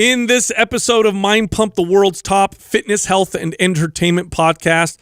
In this episode of Mind Pump, the world's top fitness, health, and entertainment podcast,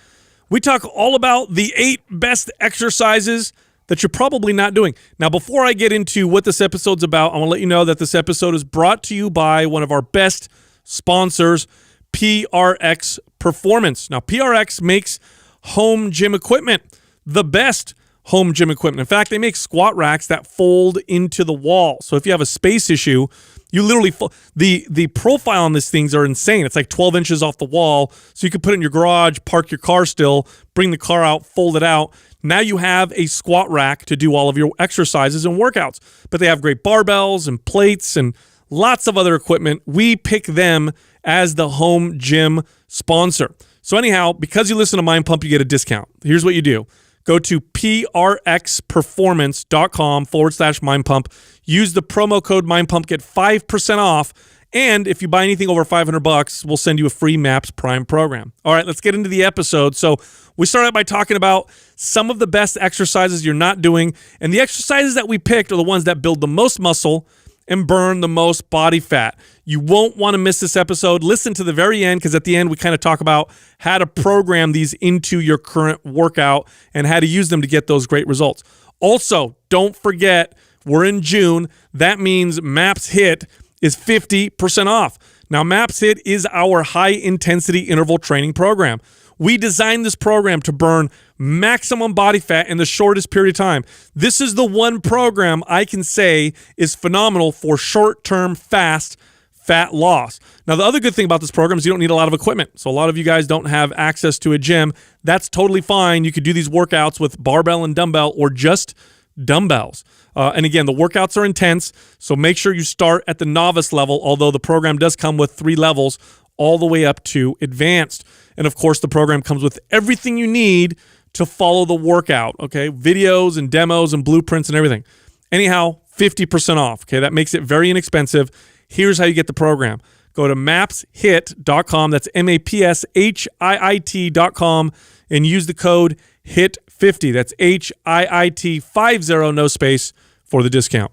we talk all about the 8 best exercises that you're probably not doing. Now, before I get into what this episode's about, I want to let you know that this episode is brought to you by one of our best sponsors, PRX Performance. Now, PRX makes home gym equipment, the best home gym equipment. In fact, they make squat racks that fold into the wall. So if you have a space issue, you literally the profile on these things are insane. It's like 12 inches off the wall, so you can put it in your garage, park your car still, bring the car out, fold it out. Now you have a squat rack to do all of your exercises and workouts. But they have great barbells and plates and lots of other equipment. We pick them as the home gym sponsor. So anyhow, because you listen to Mind Pump, you get a discount. Here's what you do. Go to prxperformance.com/mindpump. Use the promo code MindPump, get 5% off. And if you buy anything over $500, we'll send you a free MAPS Prime program. All right, let's get into the episode. So we start out by talking about some of the best exercises you're not doing. And the exercises that we picked are the ones that build the most muscle and burn the most body fat. You won't want to miss this episode. Listen to the very end, because at the end we kind of talk about how to program these into your current workout and how to use them to get those great results. Also, don't forget, we're in June. That means MAPS HIT is 50% off. Now, MAPS HIT is our high-intensity interval training program. We designed this program to burn maximum body fat in the shortest period of time. This is the one program I can say is phenomenal for short-term, fast fat loss. Now, the other good thing about this program is you don't need a lot of equipment. So a lot of you guys don't have access to a gym. That's totally fine. You could do these workouts with barbell and dumbbell or just dumbbells. And again, the workouts are intense, so make sure you start at the novice level, although the program does come with 3 levels all the way up to advanced. And of course, the program comes with everything you need to follow the workout, okay? Videos and demos and blueprints and everything. Anyhow, 50% off, okay? That makes it very inexpensive. Here's how you get the program. Go to mapshit.com, that's MAPSHIIT.com, and use the code HIT50, that's HIIT50, no space, for the discount.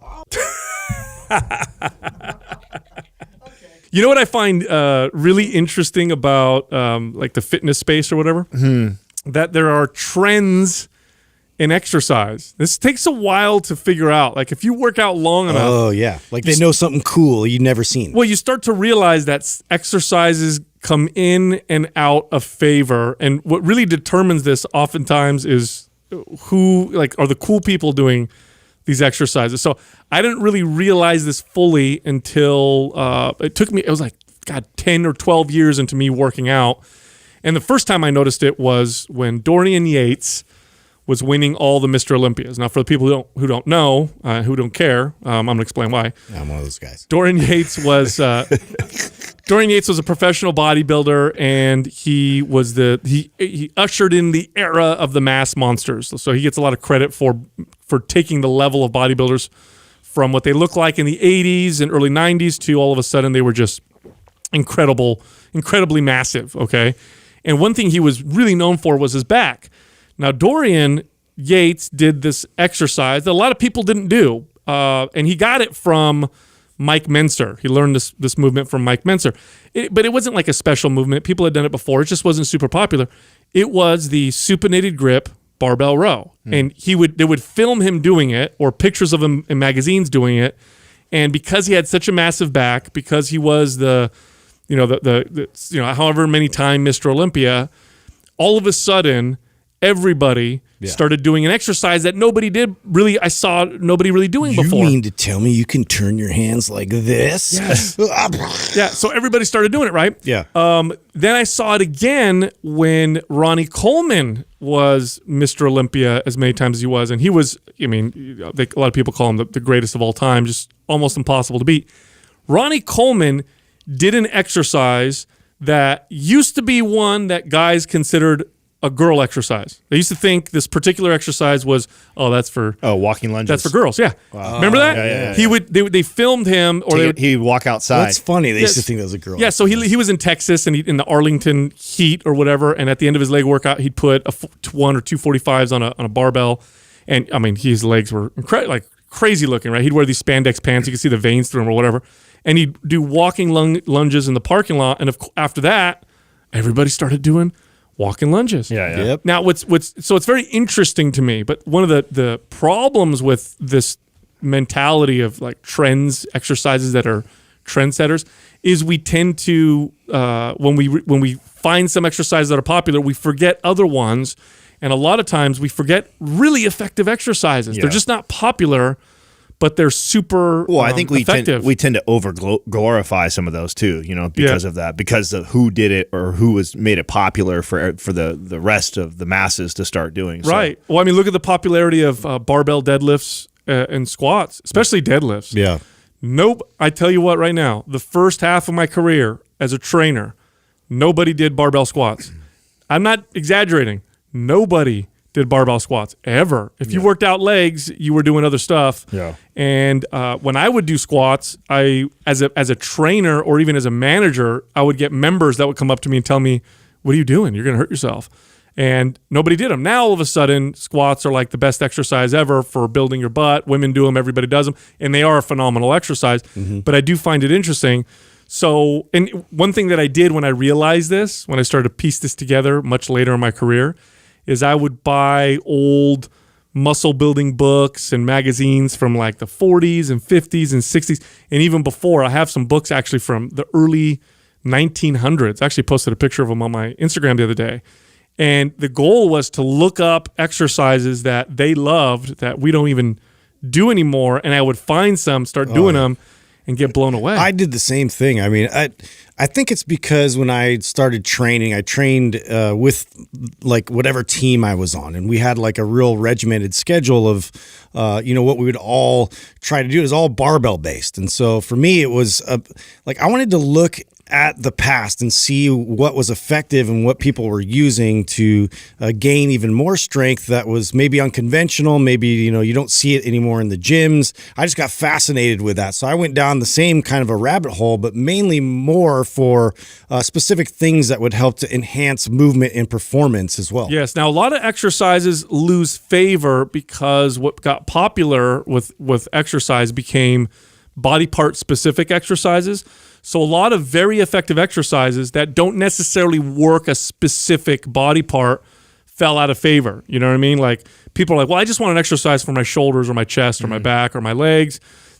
You know what I find really interesting about like the fitness space or whatever? That there are trends in exercise. This takes a while to figure out. Like if you work out long enough. Oh, yeah. Like they know something cool you've never seen. Well, you start to realize that exercises come in and out of favor. And what really determines this oftentimes is who are the cool people doing these exercises. So I didn't really realize this fully until it was like, 10 or 12 years into me working out. And the first time I noticed it was when Dorian Yates was winning all the Mr. Olympias. Now, for the people who don't know, who don't care, I'm going to explain why. I'm one of those guys. Dorian Yates was a professional bodybuilder, and he ushered in the era of the mass monsters. So he gets a lot of credit for taking the level of bodybuilders from what they looked like in the 80s and early 90s to all of a sudden they were just incredibly massive, okay? And one thing he was really known for was his back. Now, Dorian Yates did this exercise that a lot of people didn't do, and he got it from Mike Menser. He learned this movement from Mike Menser. But it wasn't like a special movement. People had done it before. It just wasn't super popular. It was the supinated grip barbell row. And they would film him doing it or pictures of him in magazines doing it. And because he had such a massive back, because he was the however many time Mr. Olympia, all of a sudden everybody started doing an exercise that I saw nobody really doing before. You mean to tell me you can turn your hands like this? Yes. Yeah, so everybody started doing it, right? Yeah. Then I saw it again when Ronnie Coleman was Mr. Olympia as many times as he was. And he was, a lot of people call him the greatest of all time, just almost impossible to beat. Ronnie Coleman did an exercise that used to be one that guys considered a girl exercise. They used to think this particular exercise was, that's for walking lunges. That's for girls. Yeah. Wow. Remember that? Yeah. They filmed him, or he'd walk outside. That's funny. They used to think that was a girl. Yeah. So he was in Texas and in the Arlington heat or whatever, and at the end of his leg workout, he'd put one or two 45s on a barbell, and his legs were crazy looking, right? He'd wear these spandex pants. You could see the veins through them or whatever. and he'd do walking lunges in the parking lot. And after that, everybody started doing walking lunges. Yeah. Yep. Now, so it's very interesting to me, but one of the problems with this mentality of like trends, exercises that are trendsetters, is we tend to when we find some exercises that are popular, we forget other ones, and a lot of times we forget really effective exercises. Yeah. They're just not popular, but they're super Well, I think we effective. tend to over glorify some of those too, because of that, because of who did it or who made it popular for the rest of the masses to start doing. So. Right. Well, I mean, look at the popularity of barbell deadlifts and squats, especially deadlifts. Yeah. Nope. I tell you what, right now, the first half of my career as a trainer, nobody did barbell squats. I'm not exaggerating. Nobody did barbell squats ever. If you worked out legs, you were doing other stuff. Yeah. And when I would do squats, as a trainer or even as a manager, I would get members that would come up to me and tell me, "What are you doing? You're going to hurt yourself." And nobody did them. Now, all of a sudden, squats are like the best exercise ever for building your butt. Women do them. Everybody does them. And they are a phenomenal exercise. But I do find it interesting. So, and one thing that I did when I realized this, when I started to piece this together much later in my career, is I would buy old muscle building books and magazines from like the 40s and 50s and 60s. And even before, I have some books actually from the early 1900s. I actually posted a picture of them on my Instagram the other day. And the goal was to look up exercises that they loved that we don't even do anymore. And I would find some, start doing them, and get blown away. I did the same thing. I mean, I think it's because when I started training, I trained with like whatever team I was on, and we had like a real regimented schedule of, what we would all try to do. It was all barbell based, and so for me, it was like I wanted to look at the past and see what was effective and what people were using to gain even more strength that was maybe unconventional. Maybe, you don't see it anymore in the gyms. I just got fascinated with that. So I went down the same kind of a rabbit hole, but mainly more for specific things that would help to enhance movement and performance as well. Yes. Now, a lot of exercises lose favor because what got popular with exercise became body part specific exercises. So a lot of very effective exercises that don't necessarily work a specific body part fell out of favor. You know what I mean? Like people are like, well, I just want an exercise for my shoulders or my chest or my back or my legs.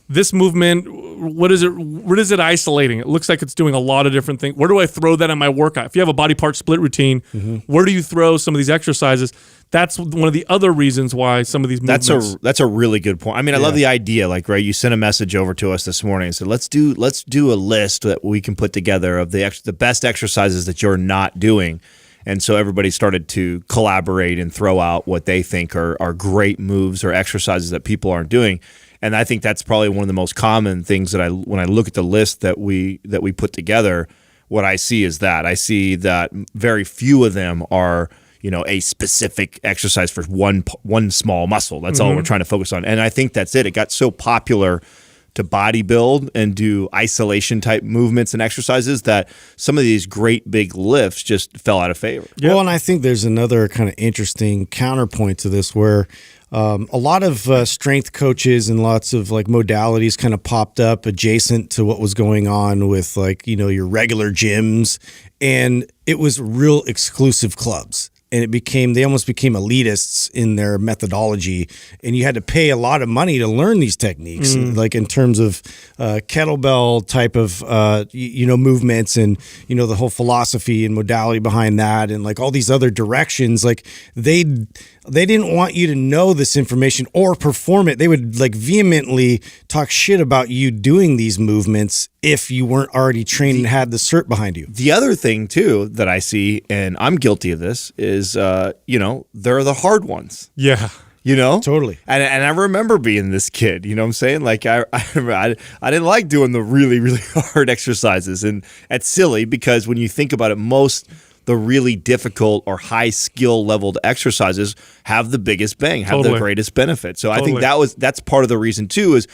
This movement, what is it isolating? It looks like it's doing a lot of different things. Where do I throw that in my workout? If you have a body part split routine, where do you throw some of these exercises? That's one of the other reasons why some of these movements. That's a really good point. I mean, I love the idea. Like, right, you sent a message over to us this morning and said, let's do a list that we can put together of the best exercises that you're not doing. And so everybody started to collaborate and throw out what they think are great moves or exercises that people aren't doing. And I think that's probably one of the most common things that when I look at the list that we put together, what I see is that I see that very few of them are, a specific exercise for one small muscle. That's all we're trying to focus on. And I think that's it. It got so popular to bodybuild and do isolation type movements and exercises that some of these great big lifts just fell out of favor. Yep. Well, and I think there's another kind of interesting counterpoint to this where a lot of strength coaches and lots of like modalities kind of popped up adjacent to what was going on with like, your regular gyms, and it was real exclusive clubs. And they almost became elitists in their methodology, and you had to pay a lot of money to learn these techniques, like in terms of kettlebell type of movements, and the whole philosophy and modality behind that, and like all these other directions. Like they didn't want you to know this information or perform it. They would like vehemently talk shit about you doing these movements if you weren't already trained and had the cert behind you. The other thing too that I see, and I'm guilty of this, is they're the hard ones. Yeah. Totally. And I remember being this kid, you know what I'm saying? Like I didn't like doing the really, really hard exercises, and it's silly because when you think about it, the really difficult or high skill leveled exercises have the biggest bang, have the greatest benefit. So I think that's part of the reason too, is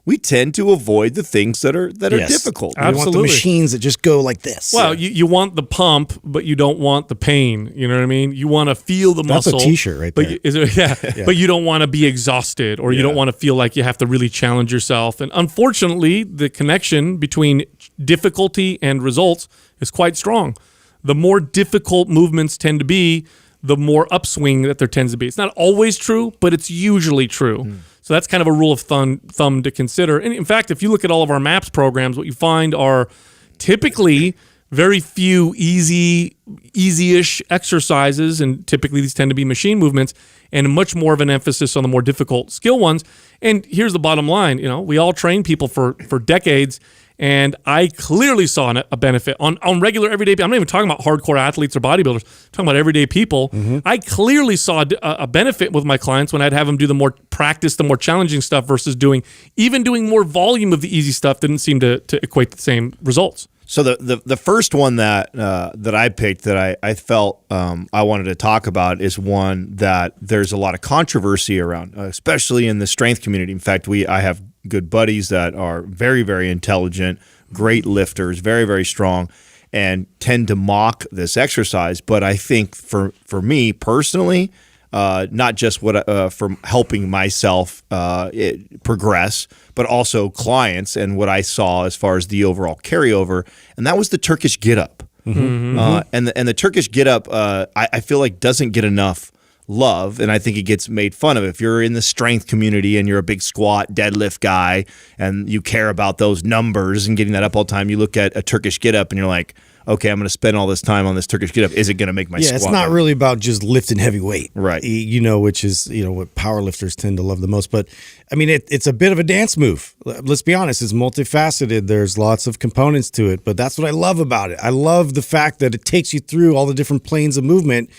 we tend to avoid the things that are Yes. difficult. We want the Absolutely. machines that just go like this. Well, you want the pump, but you don't want the pain. You know what I mean? You want to feel the That's a muscle. t-shirt right but there. But you don't want to be exhausted, or you don't want to feel like you have to really challenge yourself. And unfortunately, the connection between difficulty and results is quite strong. The more difficult movements tend to be, the more upswing that there tends to be. It's not always true, but it's usually true. So that's kind of a rule of thumb to consider. And in fact, if you look at all of our MAPS programs, what you find are typically very few easy-ish exercises, and typically these tend to be machine movements, and much more of an emphasis on the more difficult skill ones. And here's the bottom line: we all train people for decades, and I clearly saw a benefit on regular everyday people. I'm not even talking about hardcore athletes or bodybuilders. I'm talking about everyday people. I clearly saw a benefit with my clients when I'd have them do the more practice, the more challenging stuff versus doing more volume of the easy stuff didn't seem to equate the same results. So the first one that I picked that I felt I wanted to talk about is one that there's a lot of controversy around, especially in the strength community. In fact, I have good buddies that are very, very intelligent, great lifters, very, very strong, and tend to mock this exercise. But I think for me personally, not just from helping myself progress, but also clients and what I saw as far as the overall carryover, and that was the Turkish get up. And the Turkish get up, I feel like doesn't get enough love, and I think it gets made fun of. If you're in the strength community and you're a big squat, deadlift guy, and you care about those numbers and getting that up all the time, you look at a Turkish get up and you're like, okay, I'm going to spend all this time on this Turkish get up. Is it going to make my squat? It's not really about just lifting heavy weight, right? Which is what powerlifters tend to love the most. But I mean, it's a bit of a dance move. Let's be honest; it's multifaceted. There's lots of components to it, but that's what I love about it. I love the fact that it takes you through all the different planes of movement,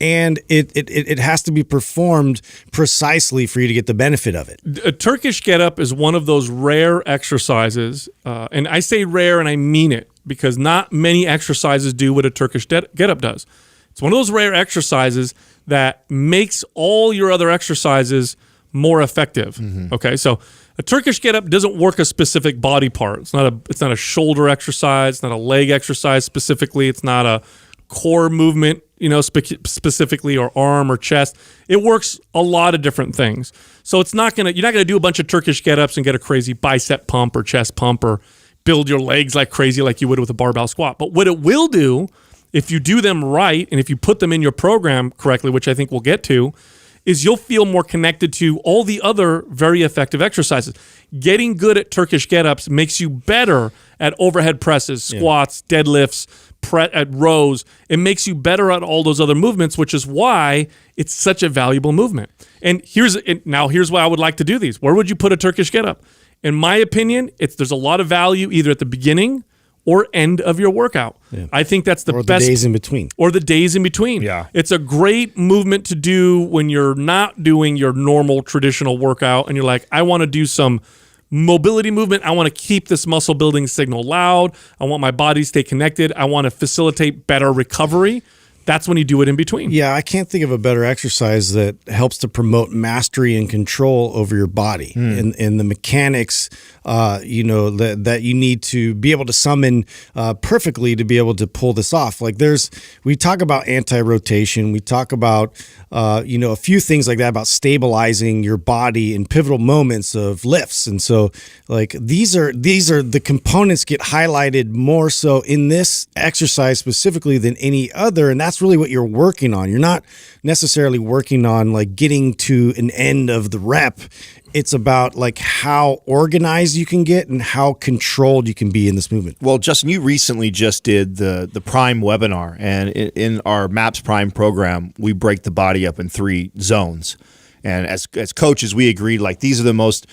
and it has to be performed precisely for you to get the benefit of it. A Turkish get up is one of those rare exercises, and I say rare and I mean it, because not many exercises do what a Turkish get up does. It's one of those rare exercises that makes all your other exercises more effective. Okay, so a Turkish get up doesn't work a specific body part. It's not a shoulder exercise. It's not a leg exercise specifically. It's not a core movement, specifically, or arm or chest. It works a lot of different things. So you're not gonna do a bunch of Turkish get ups and get a crazy bicep pump or chest pump or build your legs like crazy like you would with a barbell squat. But what it will do, if you do them right and if you put them in your program correctly, which I think we'll get to, is you'll feel more connected to all the other very effective exercises. Getting good at Turkish get-ups makes you better at overhead presses, squats, deadlifts, at rows. It makes you better at all those other movements, which is why it's such a valuable movement. And here's why I would like to do these. Where would you put a Turkish get-up? In my opinion, there's a lot of value either at the beginning or end of your workout. Yeah. I think that's the best. Or the days in between. Or the days in between. Yeah. It's a great movement to do when you're not doing your normal traditional workout and you're like, I want to do some mobility movement. I want to keep this muscle building signal loud. I want my body to stay connected. I want to facilitate better recovery. That's when you do it in between. Yeah, I can't think of a better exercise that helps to promote mastery and control over your body and the mechanics, that you need to be able to summon perfectly to be able to pull this off. Like we talk about anti-rotation, we talk about, a few things like that about stabilizing your body in pivotal moments of lifts. And so like these are the components get highlighted more so in this exercise specifically than any other. And that's really what you're working on. You're not necessarily working on like getting to an end of the rep. It's about like how organized you can get and how controlled you can be in this movement. Well, Justin, you recently just did the Prime webinar, and in our MAPS Prime program, we break the body up in 3 zones. And as coaches, we agreed like these are the most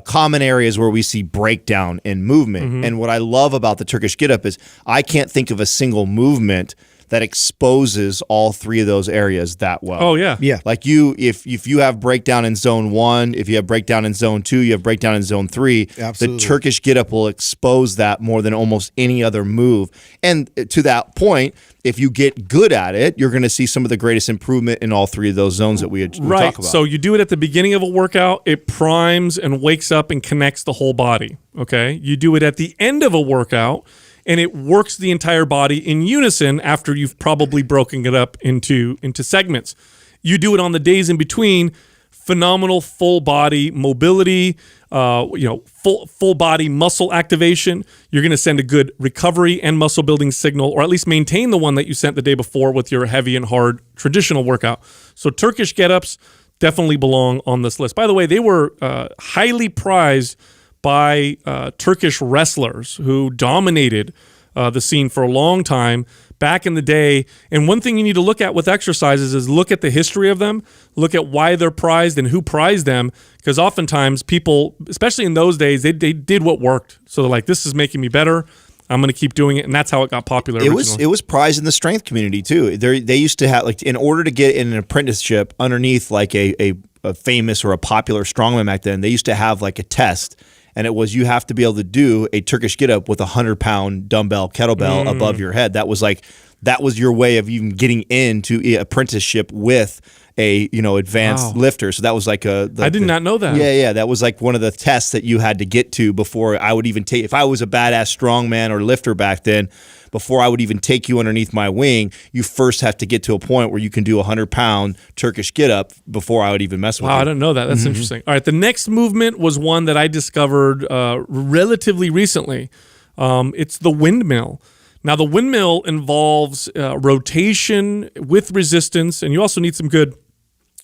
common areas where we see breakdown in movement. And what I love about the Turkish get up is I can't think of a single movement that exposes all three of those areas that well. Oh yeah. Yeah. Like if you have breakdown in zone 1, if you have breakdown in zone 2, you have breakdown in zone 3, Absolutely. the Turkish get up will expose that more than almost any other move. And to that point, if you get good at it, you're going to see some of the greatest improvement in all three of those zones that we talk about. So you do it at the beginning of a workout, it primes and wakes up and connects the whole body. Okay. You do it at the end of a workout, and it works the entire body in unison after you've probably broken it up into segments. You do it on the days in between. Phenomenal full body mobility, full body muscle activation. You're going to send a good recovery and muscle building signal, or at least maintain the one that you sent the day before with your heavy and hard traditional workout. So Turkish get-ups definitely belong on this list. By the way, they were highly prized by Turkish wrestlers who dominated the scene for a long time back in the day. And one thing you need to look at with exercises is look at the history of them, look at why they're prized and who prized them, because oftentimes people, especially in those days, they did what worked. So they're like, this is making me better, I'm going to keep doing it, and that's how it got popular. It was prized in the strength community too. They used to have, like, in order to get in an apprenticeship underneath like a famous or a popular strongman back then, they used to have like a test. And it was, you have to be able to do a Turkish get-up with a 100-pound dumbbell kettlebell above your head. That was your way of even getting into apprenticeship with a advanced lifter. So that was like I did not know that. Yeah. That was like one of the tests that you had to get to before I would even take. If I was a badass strongman or lifter back then, before I would even take you underneath my wing, you first have to get to a point where you can do a 100-pound Turkish get-up before I would even mess with you. Wow, I didn't know that. That's interesting. All right, the next movement was one that I discovered relatively recently. It's the windmill. Now, the windmill involves rotation with resistance, and you also need some good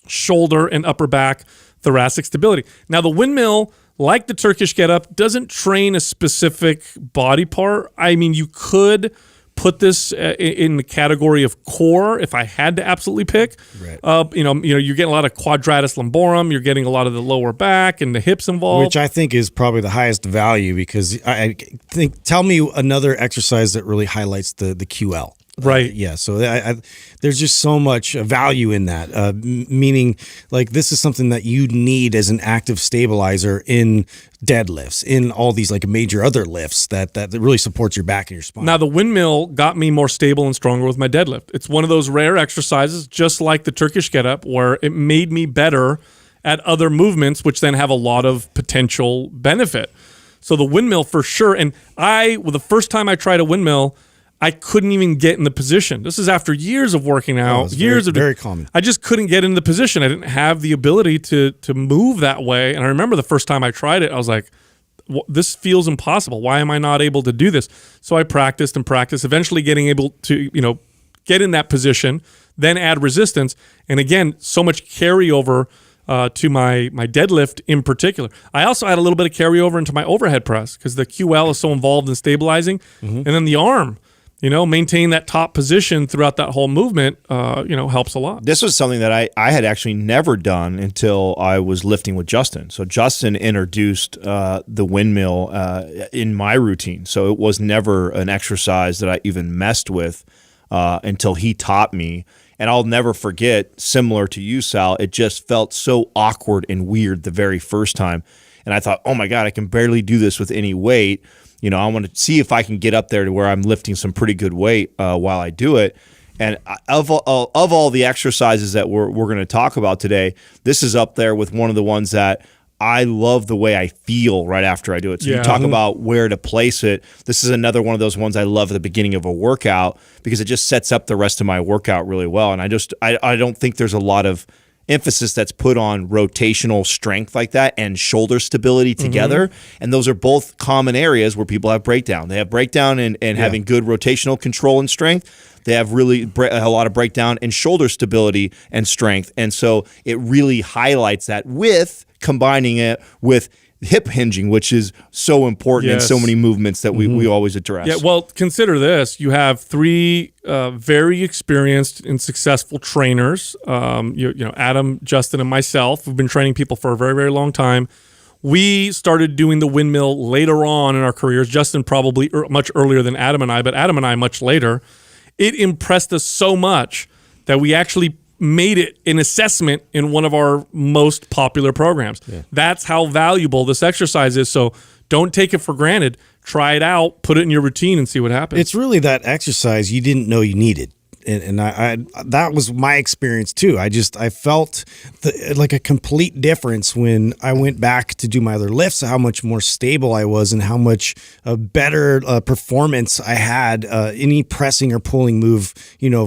shoulder and upper back thoracic stability. Now, the windmill, like the Turkish get-up, doesn't train a specific body part. I mean, you could put this in the category of core if I had to absolutely pick. Right. You're getting a lot of quadratus lumborum. You're getting a lot of the lower back and the hips involved. Which I think is probably the highest value, because I think, tell me another exercise that really highlights the QL. Right. Yeah. So there's just so much value in that, meaning like this is something that you need as an active stabilizer in deadlifts, in all these like major other lifts that really supports your back and your spine. Now, the windmill got me more stable and stronger with my deadlift. It's one of those rare exercises, just like the Turkish get-up, where it made me better at other movements, which then have a lot of potential benefit. So the windmill for sure. And the first time I tried a windmill, I couldn't even get in the position. This is after years of working out, very common. I just couldn't get in the position. I didn't have the ability to move that way. And I remember the first time I tried it, I was like, this feels impossible. Why am I not able to do this? So I practiced and practiced, eventually getting able to, get in that position, then add resistance. And again, so much carryover to my deadlift in particular. I also had a little bit of carryover into my overhead press because the QL is so involved in stabilizing. And then the arm, maintain that top position throughout that whole movement, helps a lot. This was something that I had actually never done until I was lifting with Justin. So Justin introduced the windmill in my routine. So it was never an exercise that I even messed with until he taught me. And I'll never forget, similar to you, Sal, it just felt so awkward and weird the very first time. And I thought, oh my God, I can barely do this with any weight. I want to see if I can get up there to where I'm lifting some pretty good weight while I do it. And of all the exercises that we're going to talk about today, this is up there with one of the ones that I love the way I feel right after I do it. So you talk about where to place it. This is another one of those ones I love at the beginning of a workout because it just sets up the rest of my workout really well. And I don't think there's a lot of emphasis that's put on rotational strength like that and shoulder stability together. And those are both common areas where people have breakdown. They have breakdown in having good rotational control and strength. They have really a lot of breakdown in shoulder stability and strength. And so it really highlights that with combining it with hip hinging, which is so important in so many movements that we always address. Yeah, well, consider this. You have three very experienced and successful trainers. Adam, Justin, and myself have been training people for a very, very long time. We started doing the windmill later on in our careers. Justin probably much earlier than Adam and I, but Adam and I much later. it impressed us so much that we actually made it an assessment in one of our most popular programs. That's how valuable this exercise is. So don't take it for granted. Try it out, put it in your routine, and see what happens. It's really that exercise you didn't know you needed. And I that was my experience too. I felt like a complete difference when I went back to do my other lifts, how much more stable I was and how much better performance I had, any pressing or pulling move,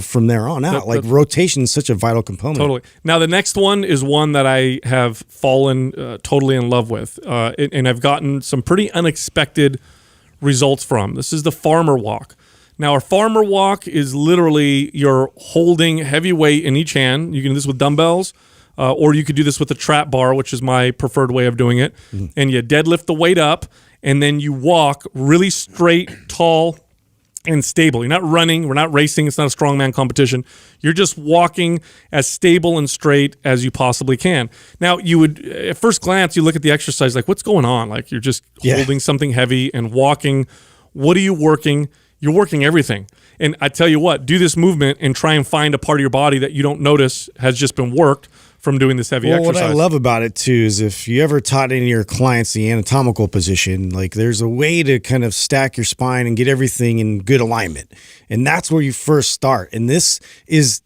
from there on out. Like rotation is such a vital component. Totally. Now, the next one is one that I have fallen totally in love with, and I've gotten some pretty unexpected results from. This is the farmer walk. Now, our farmer walk is literally you're holding heavy weight in each hand. You can do this with dumbbells, or you could do this with a trap bar, which is my preferred way of doing it. And you deadlift the weight up, and then you walk really straight, tall, and stable. You're not running. We're not racing. It's not a strongman competition. You're just walking as stable and straight as you possibly can. Now, you would, at first glance, you look at the exercise like, what's going on? Like, you're just holding something heavy and walking. What are you working? You're working everything. And I tell you what, do this movement and try and find a part of your body that you don't notice has just been worked from doing this heavy exercise. What I love about it too is if you ever taught any of your clients the anatomical position, like there's a way to kind of stack your spine and get everything in good alignment. And that's where you first start. And this is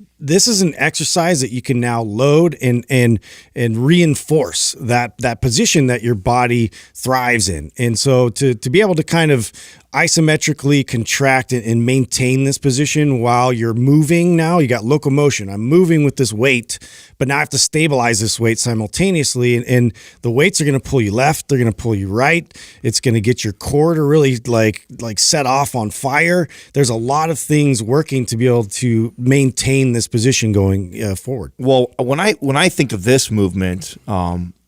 an exercise that you can now load and reinforce that position that your body thrives in. And so to be able to kind of isometrically contract and maintain this position while you're moving, now you got locomotion. I'm moving with this weight, but now I have to stabilize this weight simultaneously. And the weights are going to pull you left. They're going to pull you right. It's going to get your core to really like set off on fire. There's a lot of things working to be able to maintain this position going forward. Well, when I think of this movement,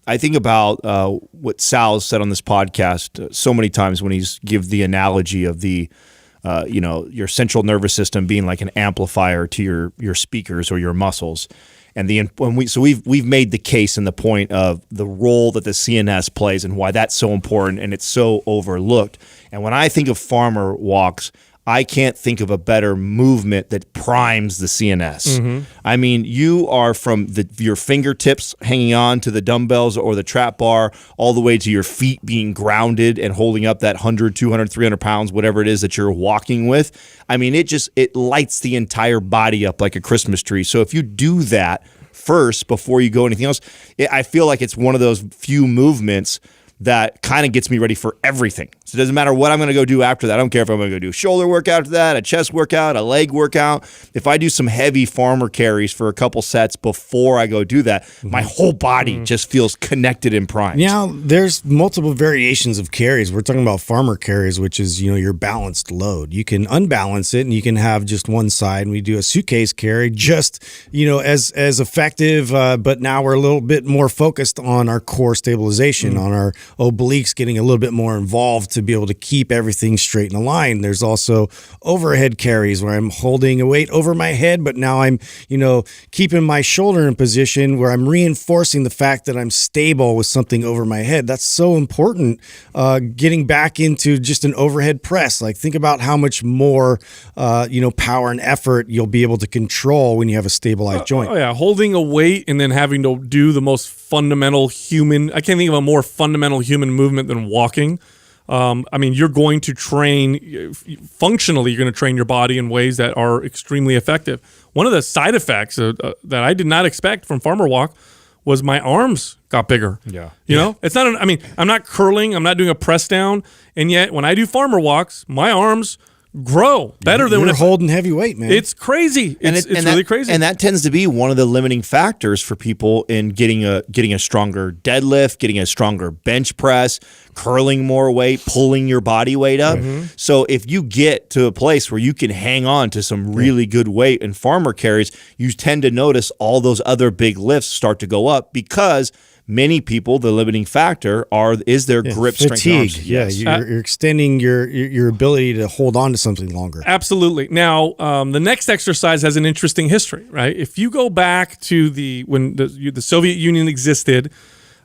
I think about what Sal said on this podcast so many times when he's give the analogy of the, your central nervous system being like an amplifier to your speakers or your muscles, and we've made the case and the point of the role that the CNS plays and why that's so important and it's so overlooked. And when I think of farmer walks, I can't think of a better movement that primes the CNS. Mm-hmm. I mean, you are from your fingertips hanging on to the dumbbells or the trap bar all the way to your feet being grounded and holding up that 100, 200, 300 pounds, whatever it is that you're walking with. I mean, it lights the entire body up like a Christmas tree. So if you do that first before you go anything else, I feel like it's one of those few movements that kind of gets me ready for everything. So it doesn't matter what I'm going to go do after that. I don't care if I'm going to go do a shoulder workout after that, a chest workout, a leg workout. If I do some heavy farmer carries for a couple sets before I go do that, my whole body just feels connected and primed. Now, there's multiple variations of carries. We're talking about farmer carries, which is, your balanced load. You can unbalance it and you can have just one side. And we do a suitcase carry just, as effective, but now we're a little bit more focused on our core stabilization, on our obliques getting a little bit more involved to be able to keep everything straight in a line. There's also overhead carries where I'm holding a weight over my head, but now I'm, keeping my shoulder in position where I'm reinforcing the fact that I'm stable with something over my head. That's so important. Getting back into just an overhead press. Like think about how much more, power and effort you'll be able to control when you have a stabilized joint. Holding a weight and then having to do the most fundamental human, I can't think of a more fundamental human movement than walking. You're going to train functionally. You're going to train your body in ways that are extremely effective. One of the side effects that I did not expect from farmer walk was my arms got bigger. It's not. I'm not curling. I'm not doing a press down. And yet, when I do farmer walks, my arms grow better than when you're holding heavy weight, man. It's crazy. It's really crazy. And that tends to be one of the limiting factors for people in getting a stronger deadlift, getting a stronger bench press, curling more weight, pulling your body weight up. Mm-hmm. So if you get to a place where you can hang on to some really good weight in farmer carries, you tend to notice all those other big lifts start to go up because many people, the limiting factor is their grip fatigue. Strength. Arms. Yes. You're extending your ability to hold on to something longer. Absolutely. Now, the next exercise has an interesting history, right? If you go back to when the Soviet Union existed,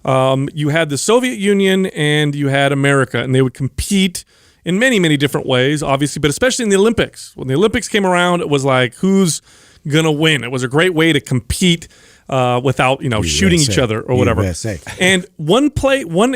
you had the Soviet Union and you had America, and they would compete in many, many different ways, obviously, but especially in the Olympics. When the Olympics came around, it was like, who's going to win? It was a great way to compete without, shooting each other or whatever. USA. And one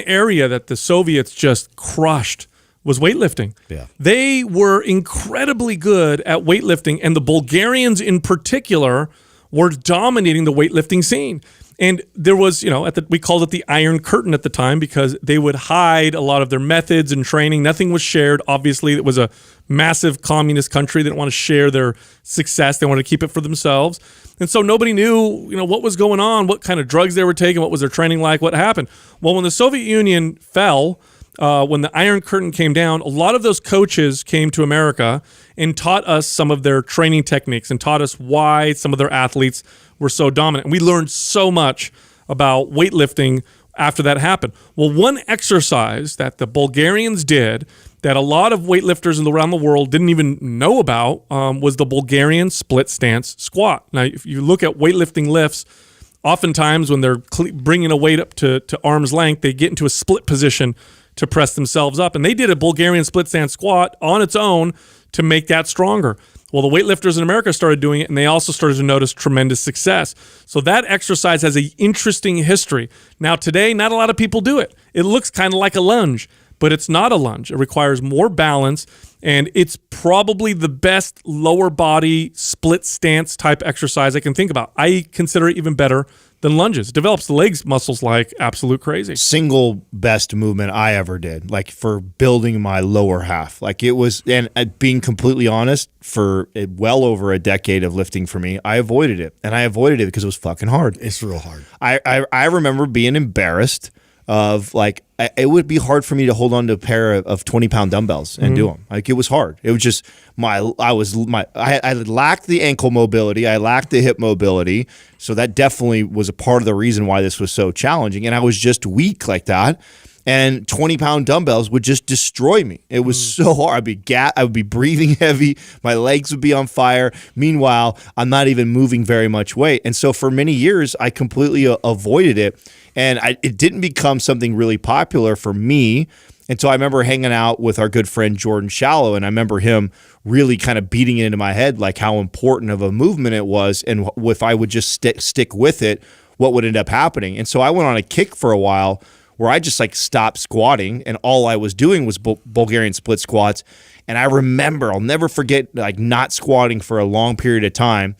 area that the Soviets just crushed was weightlifting. Yeah. They were incredibly good at weightlifting, and the Bulgarians in particular were dominating the weightlifting scene. And there was, we called it the Iron Curtain at the time because they would hide a lot of their methods and training. Nothing was shared. Obviously, it was a massive communist country. They didn't want to share their success. They wanted to keep it for themselves. And so nobody knew, what was going on, what kind of drugs they were taking, what was their training like, what happened. Well, when the Soviet Union fell, when the Iron Curtain came down, a lot of those coaches came to America and taught us some of their training techniques and taught us why some of their athletes were so dominant. And we learned so much about weightlifting after that happened. Well, one exercise that the Bulgarians did that a lot of weightlifters around the world didn't even know about was the Bulgarian split stance squat. Now, if you look at weightlifting lifts, oftentimes when they're bringing a weight up to arm's length, they get into a split position to press themselves up. And they did a Bulgarian split stance squat on its own to make that stronger. Well, the weightlifters in America started doing it, and they also started to notice tremendous success. So that exercise has an interesting history. Now, today, not a lot of people do it. It looks kind of like a lunge, but it's not a lunge. It requires more balance, and it's probably the best lower body split stance type exercise I can think about. I consider it even better than lunges. It develops the legs muscles like absolute crazy. Single best movement I ever did, like for building my lower half. Like it was, and being completely honest, for well over a decade of lifting for me, I avoided it. And I avoided it because it was fucking hard. It's real hard. I remember being embarrassed of like, it would be hard for me to hold on to a pair of 20-pound dumbbells and do them. Like it was hard. It was just I lacked the ankle mobility. I lacked the hip mobility. So that definitely was a part of the reason why this was so challenging. And I was just weak like that. And 20-pound dumbbells would just destroy me. It was so hard. I would be breathing heavy. My legs would be on fire. Meanwhile, I'm not even moving very much weight. And so for many years, I completely avoided it. And it didn't become something really popular for me until I remember hanging out with our good friend Jordan Shallow. And I remember him really kind of beating it into my head, like how important of a movement it was. And if I would just stick with it, what would end up happening. And so I went on a kick for a while where I just like stopped squatting and all I was doing was Bulgarian split squats. And I remember, I'll never forget, like not squatting for a long period of time,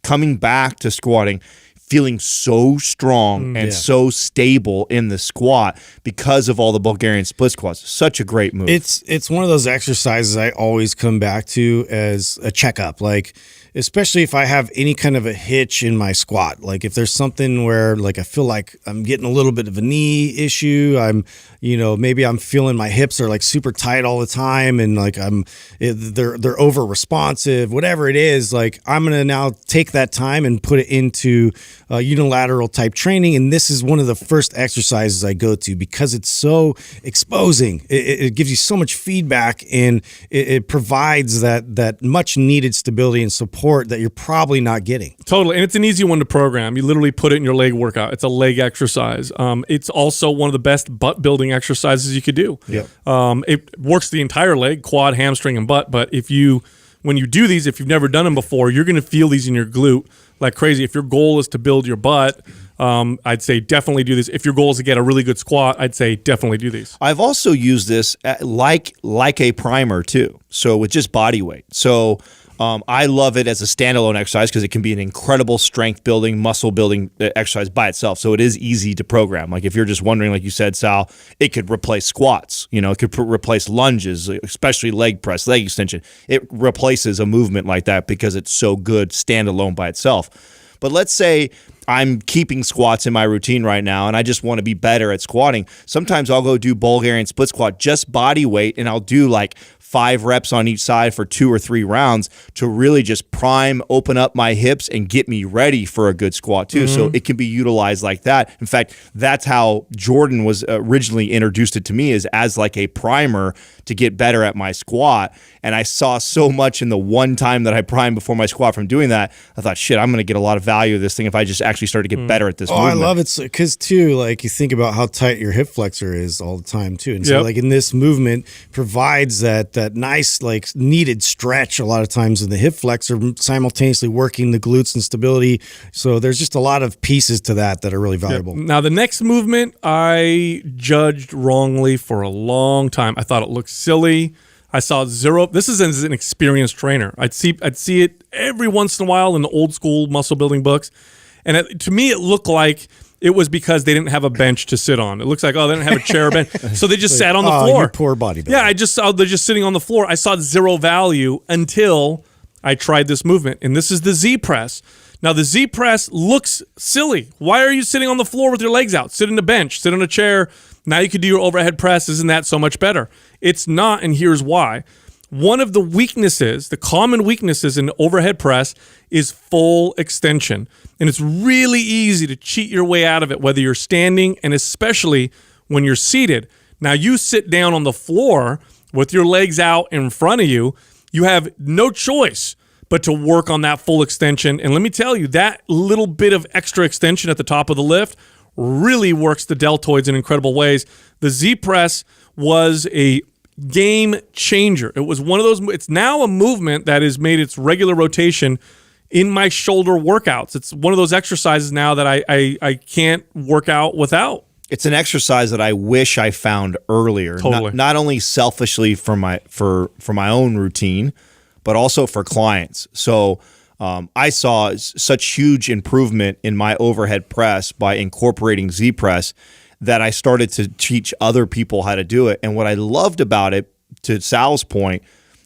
coming back to squatting, feeling so strong and so stable in the squat because of all the Bulgarian split squats. Such a great move. It's one of those exercises I always come back to as a checkup. Like, especially if I have any kind of a hitch in my squat, like if there's something where like I feel like I'm getting a little bit of a knee issue, maybe I'm feeling my hips are like super tight all the time and like they're over responsive, whatever it is, like I'm going to now take that time and put it into unilateral type training. And this is one of the first exercises I go to because it's so exposing. It gives you so much feedback and it provides that much needed stability and support that you're probably not getting. Totally. And it's an easy one to program. You literally put it in your leg workout. It's a leg exercise. It's also one of the best butt building exercises you could do. Yep. It works the entire leg, quad, hamstring, and butt. But when you do these, if you've never done them before, you're going to feel these in your glute like crazy. If your goal is to build your butt, I'd say definitely do this. If your goal is to get a really good squat, I'd say definitely do these. I've also used this like a primer too. So with just body weight. So I love it as a standalone exercise because it can be an incredible strength building, muscle building exercise by itself. So it is easy to program. Like if you're just wondering, like you said, Sal, it could replace squats. It could replace lunges, especially leg press, leg extension. It replaces a movement like that because it's so good standalone by itself. But let's say I'm keeping squats in my routine right now and I just want to be better at squatting. Sometimes I'll go do Bulgarian split squat, just body weight, and I'll do like 5 reps on each side for 2 or 3 rounds to really just prime, open up my hips and get me ready for a good squat too. So it can be utilized like that. In fact, that's how Jordan was originally introduced it to me, is as like a primer to get better at my squat. And I saw so much in the one time that I primed before my squat from doing that. I thought, shit, I'm going to get a lot of value of this thing if I just actually start to get better at this movement. I love it because too, like, you think about how tight your hip flexor is all the time too, and so like in this movement provides that nice, like, needed stretch a lot of times in the hip flexor, simultaneously working the glutes and stability. So there's just a lot of pieces to that are really valuable. Now, the next movement I judged wrongly for a long time. I thought it looked silly. I saw zero. This is as an experienced trainer. I'd see it every once in a while in the old school muscle building books, and to me it looked like it was because they didn't have a bench to sit on. It looks like, oh, they didn't have a chair or bench, so they just sat on the floor. You poor bodybuilder. Yeah, I just saw they're just sitting on the floor. I saw zero value until I tried this movement, and this is the Z press. Now, the Z press looks silly. Why are you sitting on the floor with your legs out? Sit on a bench, sit on a chair. Now you could do your overhead press. Isn't that so much better? It's not, and here's why. One of the weaknesses, the common weaknesses in overhead press, is full extension. And it's really easy to cheat your way out of it, whether you're standing and especially when you're seated. Now, you sit down on the floor with your legs out in front of you, you have no choice but to work on that full extension. And let me tell you, that little bit of extra extension at the top of the lift really works the deltoids in incredible ways. The Z press was a game changer. It was one of those, it's now a movement that has made its regular rotation in my shoulder workouts. It's one of those exercises now that I can't work out without. It's an exercise that I wish I found earlier. Totally. Not only selfishly for my own routine, but also for clients. So I saw such huge improvement in my overhead press by incorporating Z press that I started to teach other people how to do it. And what I loved about it, to Sal's point,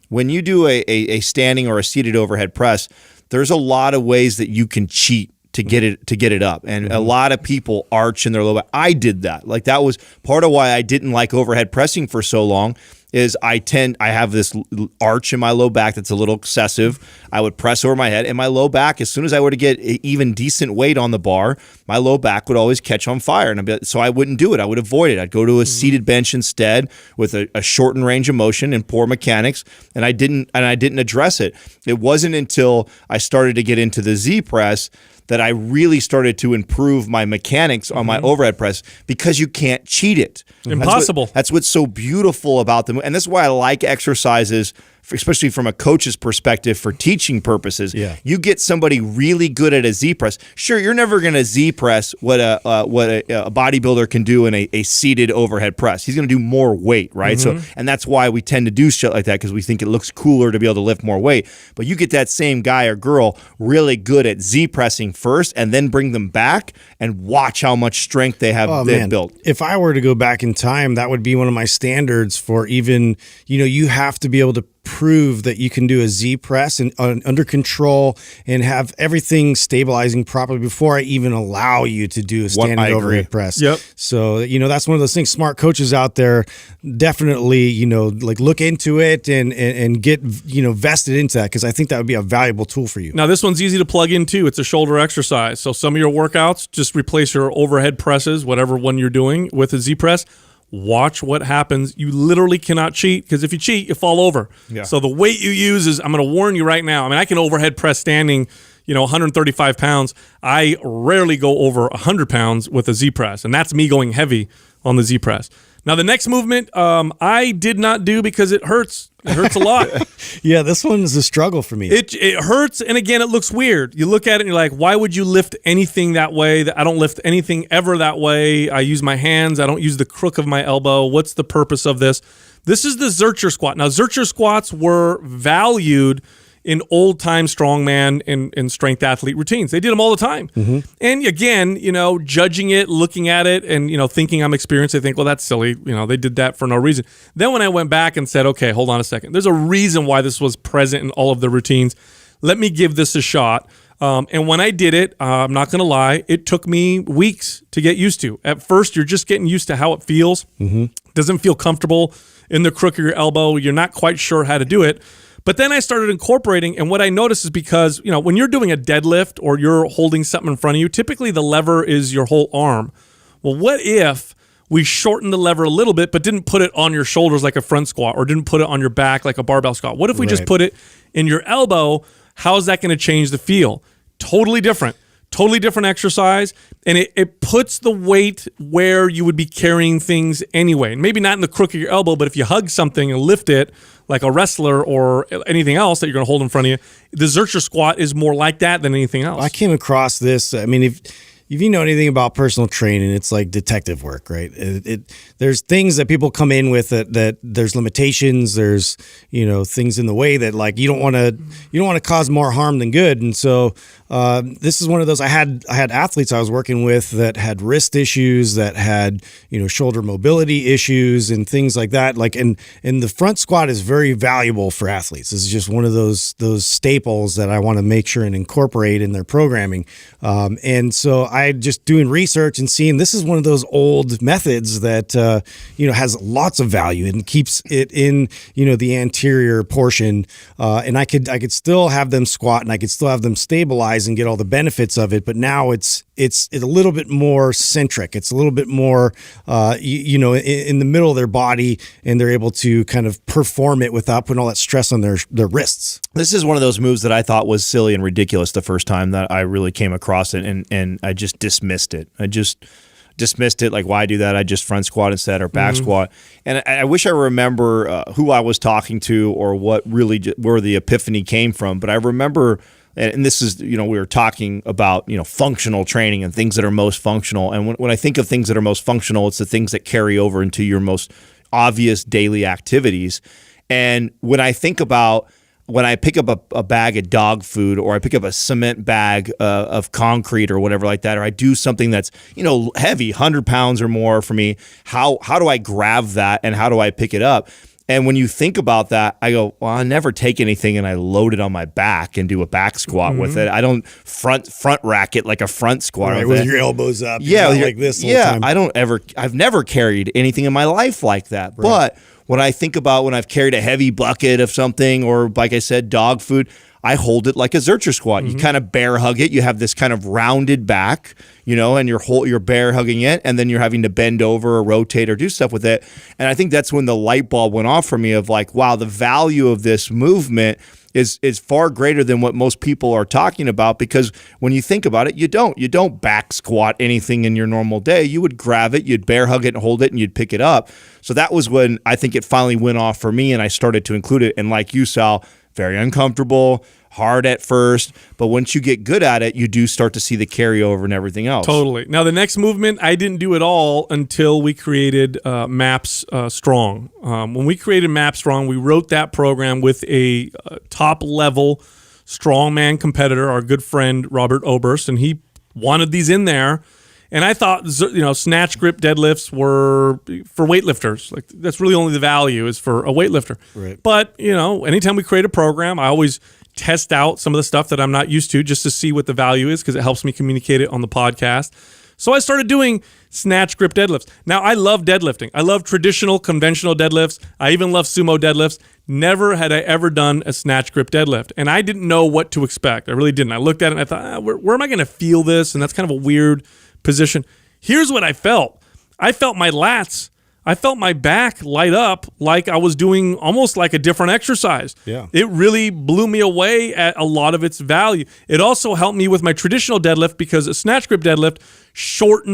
when you do a standing or a seated overhead press, there's a lot of ways that you can cheat to get it up. And a lot of people arch in their low back. I did that. Like, that was part of why I didn't like overhead pressing for so long, is I have this arch in my low back that's a little excessive. I would press over my head, and my low back, as soon as I were to get even decent weight on the bar, my low back would always catch on fire. And so I wouldn't do it. I would avoid it. I'd go to a seated bench instead with a shortened range of motion and poor mechanics, and I didn't address it. It wasn't until I started to get into the Z press that I really started to improve my mechanics on my overhead press, because you can't cheat it. Impossible. That's what's so beautiful about them. And this is why I like exercises, especially from a coach's perspective for teaching purposes. Yeah. You get somebody really good at a Z press. Sure, you're never going to Z press what a bodybuilder can do in a seated overhead press. He's going to do more weight, right? So, and that's why we tend to do shit like that, because we think it looks cooler to be able to lift more weight. But you get that same guy or girl really good at Z pressing first, and then bring them back and watch how much strength they've built. If I were to go back in time, that would be one of my standards for even, you have to be able to prove that you can do a Z press and under control and have everything stabilizing properly before I even allow you to do a standing overhead press. Yep. So, that's one of those things. Smart coaches out there definitely, like, look into it and get, vested into that, because I think that would be a valuable tool for you. Now, this one's easy to plug in too. It's a shoulder exercise. So some of your workouts, just replace your overhead presses, whatever one you're doing, with a Z press. Watch what happens. You literally cannot cheat, because if you cheat, you fall over. Yeah. So the weight you use is, I'm going to warn you right now. I mean, I can overhead press standing, 135 pounds. I rarely go over 100 pounds with a Z press, and that's me going heavy on the Z press. Now, the next movement I did not do because it hurts. It hurts a lot. Yeah, this one is a struggle for me. It hurts, and again, it looks weird. You look at it and you're like, why would you lift anything that way? I don't lift anything ever that way. I use my hands. I don't use the crook of my elbow. What's the purpose of this? This is the Zercher squat. Now, Zercher squats were valued in old-time strongman and strength athlete routines. They did them all the time. And again, judging it, looking at it, and, thinking I'm experienced, I think, well, that's silly. They did that for no reason. Then when I went back and said, okay, hold on a second. There's a reason why this was present in all of the routines. Let me give this a shot. And when I did it, I'm not going to lie, it took me weeks to get used to. At first, you're just getting used to how it feels. Doesn't feel comfortable. in the crook of your elbow. You're not quite sure how to do it. But then I started incorporating, and what I noticed is because, when you're doing a deadlift or you're holding something in front of you, typically the lever is your whole arm. Well, what if we shortened the lever a little bit, but didn't put it on your shoulders like a front squat, or didn't put it on your back like a barbell squat? What if we just put it in your elbow? How's that going to change the feel? Totally different exercise. And it puts the weight where you would be carrying things anyway. And maybe not in the crook of your elbow, but if you hug something and lift it like a wrestler or anything else that you're going to hold in front of you, the Zercher squat is more like that than anything else. I came across this. I mean, if you know anything about personal training, it's like detective work, right? There's things that people come in with that there's limitations. There's things in the way that like you don't want to cause more harm than good. And so this is one of those. I had athletes I was working with that had wrist issues, that had shoulder mobility issues and things like that. Like and the front squat is very valuable for athletes. This is just one of those staples that I want to make sure and incorporate in their programming. And so I just doing research and seeing this is one of those old methods that has lots of value and keeps it in the anterior portion, and I could still have them squat and I could still have them stabilize and get all the benefits of it. But now it's a little bit more centric. It's a little bit more in the middle of their body, and they're able to kind of perform it without putting all that stress on their wrists. This is one of those moves that I thought was silly and ridiculous the first time that I really came across it, and I just dismissed it. I just dismissed it, like, why do that? I just front squat instead, or back squat. And I wish I remember who I was talking to or what really where the epiphany came from. But I remember, and this is, we were talking about, functional training and things that are most functional. And when I think of things that are most functional, it's the things that carry over into your most obvious daily activities. And when I think about when I pick up a bag of dog food, or I pick up a cement bag of concrete or whatever like that, or I do something that's, heavy, 100 pounds or more for me, how do I grab that and how do I pick it up? And when you think about that, I go, well, I never take anything and I load it on my back and do a back squat with it. I don't front rack it like a front squat with your elbows up. Yeah, like this the whole time. I've never carried anything in my life like that. Right. But when I think about when I've carried a heavy bucket of something, or like I said, dog food, I hold it like a Zercher squat. You kind of bear hug it. You have this kind of rounded back, and you're bear hugging it, and then you're having to bend over or rotate or do stuff with it. And I think that's when the light bulb went off for me of like, wow, the value of this movement is far greater than what most people are talking about, because when you think about it, you don't back squat anything in your normal day. You would grab it, you'd bear hug it and hold it, and you'd pick it up. So that was when I think it finally went off for me, and I started to include it. And like you, Sal, very uncomfortable, hard at first, but once you get good at it, you do start to see the carryover and everything else. Totally. Now, the next movement, I didn't do at all until we created MAPS Strong. When we created MAPS Strong, we wrote that program with a top-level strongman competitor, our good friend Robert Oberst, and he wanted these in there. And I thought, snatch grip deadlifts were for weightlifters. Like, that's really only the value is for a weightlifter. Right. But, anytime we create a program, I always test out some of the stuff that I'm not used to just to see what the value is, because it helps me communicate it on the podcast. So I started doing snatch grip deadlifts. Now, I love deadlifting. I love traditional, conventional deadlifts. I even love sumo deadlifts. Never had I ever done a snatch grip deadlift, and I didn't know what to expect. I really didn't. I looked at it and I thought, where am I going to feel this? And that's kind of a weird position. Here's what I felt. I felt my lats. I felt my back light up like I was doing almost like a different exercise. Yeah. It really blew me away at a lot of its value. It also helped me with my traditional deadlift, because a snatch grip deadlift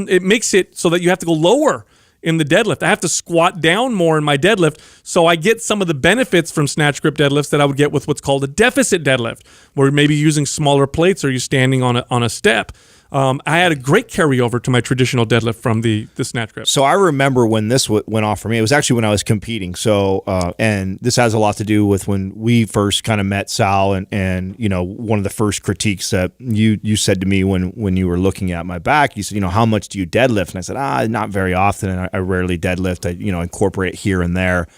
it makes it so that you have to go lower in the deadlift. I have to squat down more in my deadlift, so I get some of the benefits from snatch grip deadlifts that I would get with what's called a deficit deadlift, where maybe you're using smaller plates or you're standing on a step. I had a great carryover to my traditional deadlift from the snatch grip. So I remember when this went off for me. It was actually when I was competing. So and this has a lot to do with when we first kind of met Sal, and one of the first critiques that you said to me when you were looking at my back, you said, how much do you deadlift? And I said, not very often, and I rarely deadlift. I incorporate it here and there.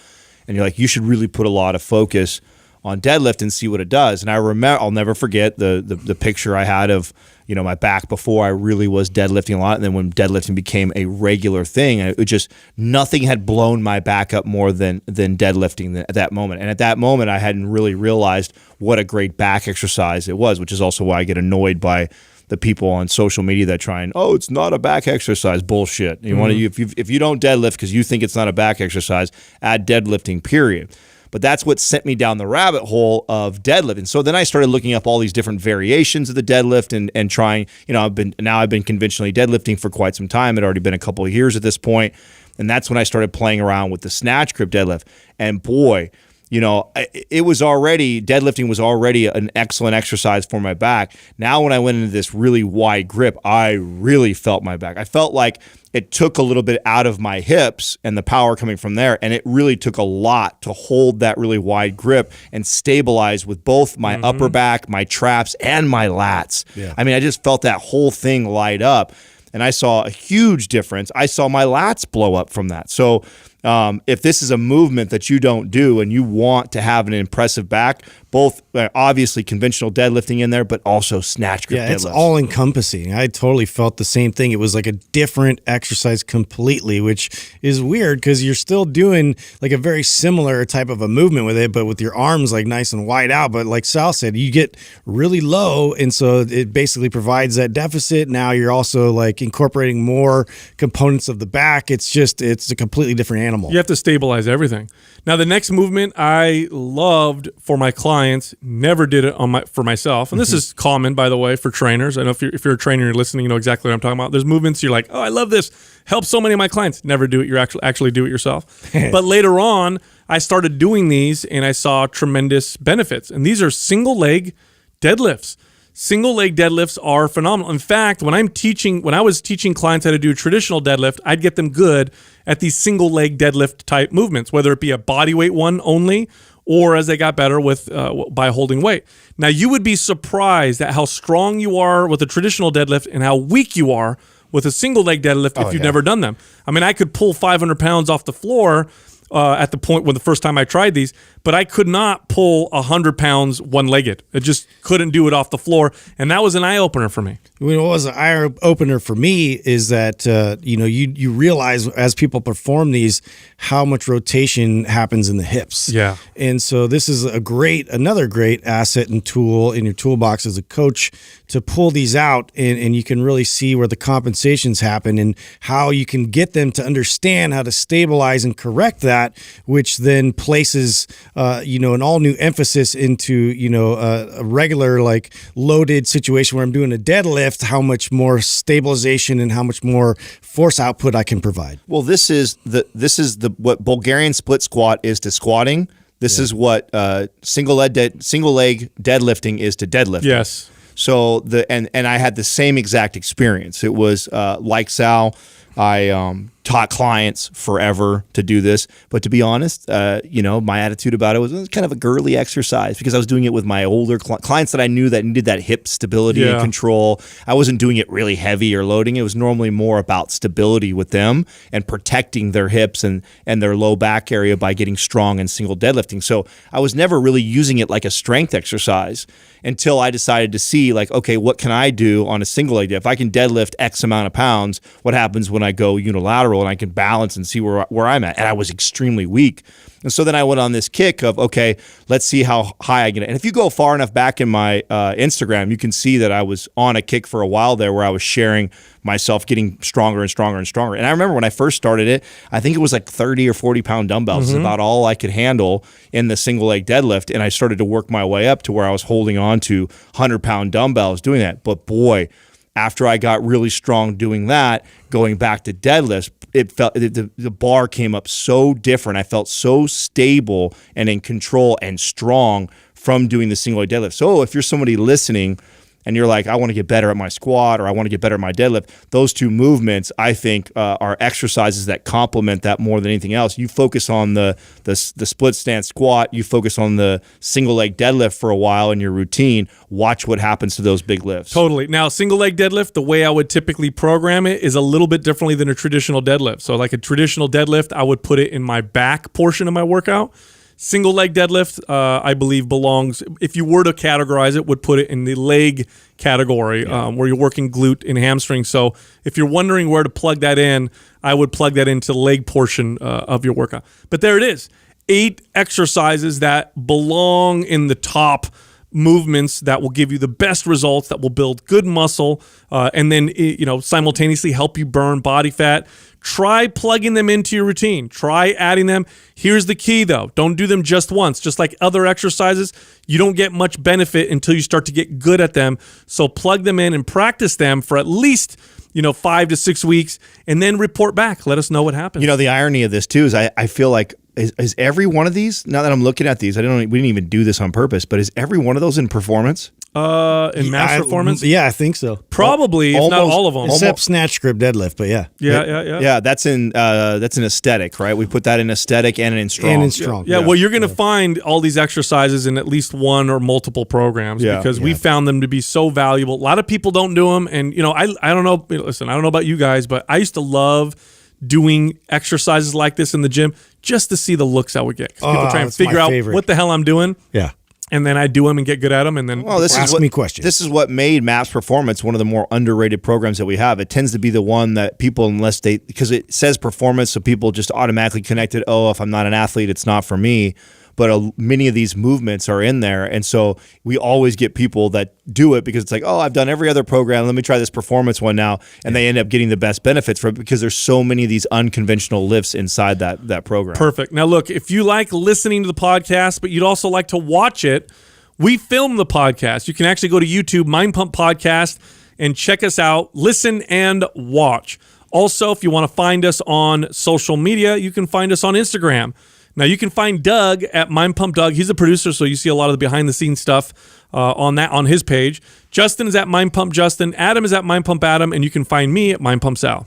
And you're like, you should really put a lot of focus on deadlift and see what it does. And I remember, I'll never forget the picture I had of, you know, my back before I really was deadlifting a lot. And then when deadlifting became a regular thing, it just, nothing had blown my back up more than deadlifting at that moment. And at that moment, I hadn't really realized what a great back exercise it was, which is also why I get annoyed by the people on social media that try and, oh, it's not a back exercise. Bullshit. You want to, if you don't deadlift because you think it's not a back exercise, add deadlifting, period. But that's what sent me down the rabbit hole of deadlift. And so then I started looking up all these different variations of the deadlift and trying, you know, I've been conventionally deadlifting for quite some time. It had already been a couple of years at this point. And that's when I started playing around with the snatch grip deadlift. And boy, you know, deadlifting was already an excellent exercise for my back. Now when I went into this really wide grip, I really felt my back. I felt like it took a little bit out of my hips and the power coming from there. And it really took a lot to hold that really wide grip and stabilize with both my upper back, my traps, and my lats. Yeah. I mean, I just felt that whole thing light up. And I saw a huge difference. I saw my lats blow up from that. So if this is a movement that you don't do and you want to have an impressive back, both obviously conventional deadlifting in there, but also snatch grip deadlifts. It's all encompassing. I totally felt the same thing. It was like a different exercise completely, which is weird because you're still doing like a very similar type of a movement with it, but with your arms like nice and wide out. But like Sal said, you get really low, and so it basically provides that deficit. Now you're also like incorporating more components of the back. It's a completely different animal. You have to stabilize everything. Now, the next movement I loved for my clients, never did it for myself. And this is common, by the way, for trainers. I know if you're a trainer and you're listening, you know exactly what I'm talking about. There's movements you're like, oh, I love this. Helps so many of my clients. Never do it. You actually do it yourself. But later on, I started doing these and I saw tremendous benefits. And these are single leg deadlifts. Single leg deadlifts are phenomenal. In fact, when I was teaching clients how to do a traditional deadlift, I'd get them good at these single leg deadlift type movements, whether it be a body weight one only, or as they got better with by holding weight. Now, you would be surprised at how strong you are with a traditional deadlift and how weak you are with a single leg deadlift if you've never done them. I mean, I could pull 500 pounds off the floor at the point when the first time I tried these, but I could not pull 100 pounds one-legged. I just couldn't do it off the floor, and that was an eye-opener for me. What was an eye-opener for me is that you realize as people perform these how much rotation happens in the hips. Yeah. And so this is another great asset and tool in your toolbox as a coach to pull these out, and you can really see where the compensations happen and how you can get them to understand how to stabilize and correct that, which then places an all new emphasis into a regular like loaded situation where I'm doing a deadlift, how much more stabilization and how much more force output I can provide. Well, this is what Bulgarian split squat is to squatting. This is what single leg deadlifting is to deadlifting. Yes. So and I had the same exact experience. It was like Sal, I taught clients forever to do this, but to be honest, my attitude about it was kind of a girly exercise because I was doing it with my older clients that I knew that needed that hip stability and control. I wasn't doing it really heavy or loading. It was normally more about stability with them and protecting their hips and their low back area by getting strong and single deadlifting. So I was never really using it like a strength exercise until I decided to see like, okay, what can I do on a single leg? If I can deadlift X amount of pounds, what happens when I go unilateral and I can balance and see where I'm at? And I was extremely weak. And so then I went on this kick of, okay, let's see how high I get. And if you go far enough back in my Instagram, you can see that I was on a kick for a while there where I was sharing myself getting stronger and stronger and stronger. And I remember when I first started it, I think it was like 30 or 40 pound dumbbells is about all I could handle in the single leg deadlift. And I started to work my way up to where I was holding on to 100-pound dumbbells doing that. But boy, after I got really strong doing that, going back to deadlifts, it felt the bar came up so different. I felt so stable and in control and strong from doing the single leg deadlift. So if you're somebody listening and you're like, I want to get better at my squat or I want to get better at my deadlift, those two movements, I think, are exercises that complement that more than anything else. You focus on the split stance squat, you focus on the single leg deadlift for a while in your routine, watch what happens to those big lifts. Totally. Now, single leg deadlift, the way I would typically program it is a little bit differently than a traditional deadlift. So like a traditional deadlift, I would put it in my back portion of my workout. Single leg deadlift, I believe, belongs, if you were to categorize it, would put it in the leg category where you're working glute and hamstring. So if you're wondering where to plug that in, I would plug that into the leg portion of your workout. But there it is. 8 exercises that belong in the top movements that will give you the best results, that will build good muscle, and then simultaneously help you burn body fat. Try plugging them into your routine. Try adding them. Here's the key, though. Don't do them just once. Just like other exercises, you don't get much benefit until you start to get good at them. So plug them in and practice them for at least 5 to 6 weeks, and then report back. Let us know what happens. The irony of this too is I feel like is every one of these, now that I'm looking at these, we didn't even do this on purpose, but is every one of those in performance? In mass performance? Yeah, I think so. Probably, if not all of them. Except snatch, grip, deadlift, but yeah. Yeah. That's in aesthetic, right? We put that in aesthetic and in strong. And in strong. Yeah, well, you're going to find all these exercises in at least one or multiple programs because we found them to be so valuable. A lot of people don't do them, and I don't know. Listen, I don't know about you guys, but I used to love doing exercises like this in the gym just to see the looks I would get. 'Cause people try and figure out what the hell I'm doing. Yeah. And then I do them and get good at them, and then ask me questions. This is what made MAPS Performance one of the more underrated programs that we have. It tends to be the one that people, because it says performance, so people just automatically connect it. Oh, if I'm not an athlete, it's not for me. But many of these movements are in there, and so we always get people that do it because it's like, oh, I've done every other program. Let me try this performance one now, and they end up getting the best benefits from it because there's so many of these unconventional lifts inside that program. Perfect. Now, look, if you like listening to the podcast, but you'd also like to watch it, we film the podcast. You can actually go to YouTube, Mind Pump Podcast, and check us out. Listen and watch. Also, if you want to find us on social media, you can find us on Instagram. Now, you can find Doug at Mind Pump Doug. He's a producer, so you see a lot of the behind-the-scenes stuff on his page. Justin is at Mind Pump Justin. Adam is at Mind Pump Adam, and you can find me at Mind Pump Sal.